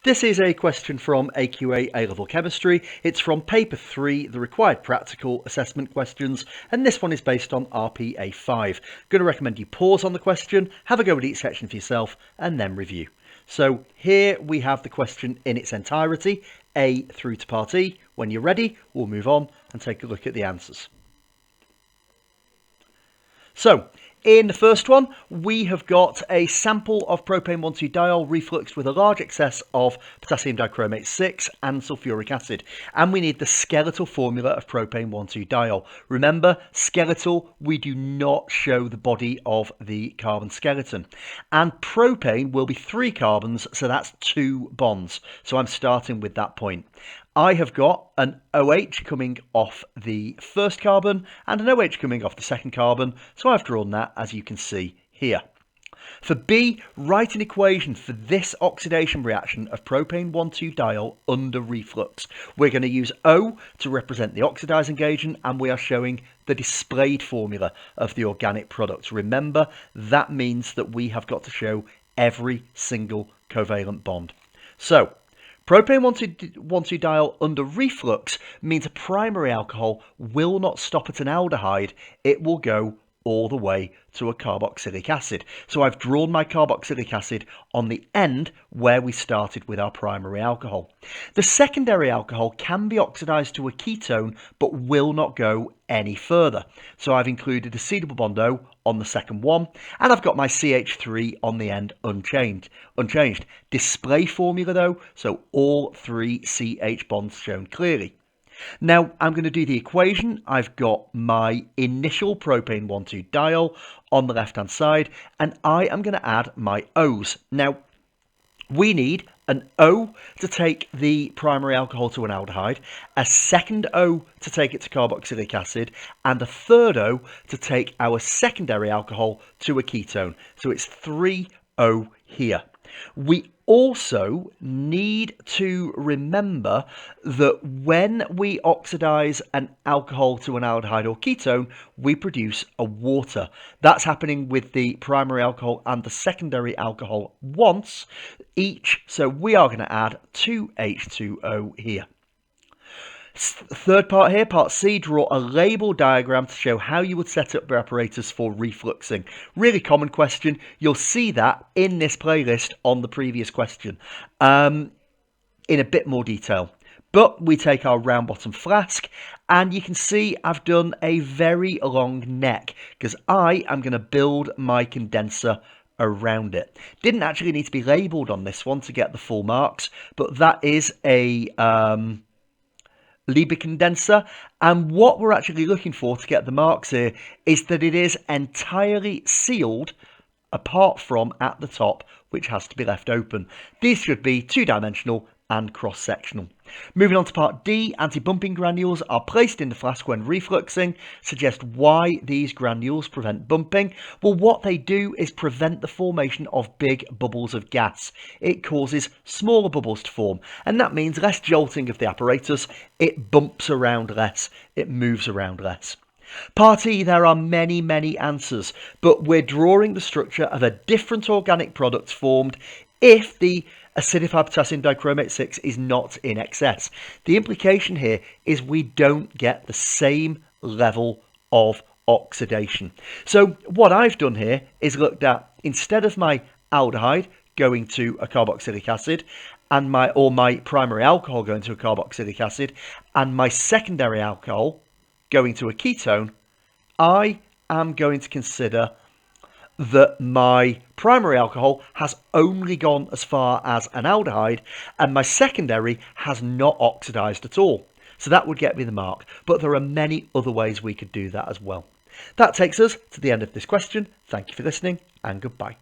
This is a question from AQA A-level Chemistry. It's from paper 3, the required practical assessment questions, and this one is based on RPA5. Going to recommend you pause on the question, have a go at each section for yourself, and then review. So here we have the question in its entirety, A through to part E. When you're ready, we'll move on and take a look at the answers. So, in the first one, we have got a sample of propane 1,2-diol refluxed with a large excess of potassium dichromate 6 and sulfuric acid. And we need the skeletal formula of propane 1,2-diol. Remember, skeletal, we do not show the body of the carbon skeleton. And propane will be 3 carbons, so that's 2 bonds. So I'm starting with that point. I have got an OH coming off the first carbon and an OH coming off the second carbon, so I've drawn that as you can see here. For B, write an equation for this oxidation reaction of propane 1,2-diol under reflux. We're going to use O to represent the oxidizing agent, and we are showing the displayed formula of the organic product. Remember, that means that we have got to show every single covalent bond. So, propane 1,2-diol under reflux means a primary alcohol will not stop at an aldehyde, it will go all the way to a carboxylic acid. So I've drawn my carboxylic acid on the end where we started with our primary alcohol. The secondary alcohol can be oxidized to a ketone but will not go any further. So I've included a C double bond O on the second one, and I've got my CH3 on the end unchanged. Display formula though, so all 3 CH bonds shown clearly. Now I'm going to do the equation. I've got my initial propane 1,2-diol on the left hand side, and I am going to add my O's. Now we need an O to take the primary alcohol to an aldehyde, a second O to take it to carboxylic acid, and a third O to take our secondary alcohol to a ketone. So it's 3O here. We also need to remember that when we oxidize an alcohol to an aldehyde or ketone, we produce a water. That's happening with the primary alcohol and the secondary alcohol once each, so we are going to add 2H2O here. Third part here, part C, draw a label diagram to show how you would set up your apparatus for refluxing. Really common question. You'll see that in this playlist on the previous question in a bit more detail. But we take our round bottom flask, and you can see I've done a very long neck because I am going to build my condenser around it. Didn't actually need to be labelled on this one to get the full marks, but that is a Liebig condenser, and what we're actually looking for to get the marks here is that it is entirely sealed apart from at the top, which has to be left open. These should be 2-dimensional and cross-sectional. Moving on to part D, anti-bumping granules are placed in the flask when refluxing. Suggest why these granules prevent bumping. Well, what they do is prevent the formation of big bubbles of gas. It causes smaller bubbles to form, and that means less jolting of the apparatus. It bumps around less, it moves around less. Part E, there are many answers, but we're drawing the structure of a different organic product formed if the acidified potassium dichromate 6 is not in excess. The implication here is we don't get the same level of oxidation. So what I've done here is looked at, instead of my aldehyde going to a carboxylic acid and my primary alcohol going to a carboxylic acid and my secondary alcohol going to a ketone, I am going to consider that my primary alcohol has only gone as far as an aldehyde and my secondary has not oxidized at all. So that would get me the mark, but there are many other ways we could do that as well. That takes us to the end of this question. Thank you for listening, and goodbye.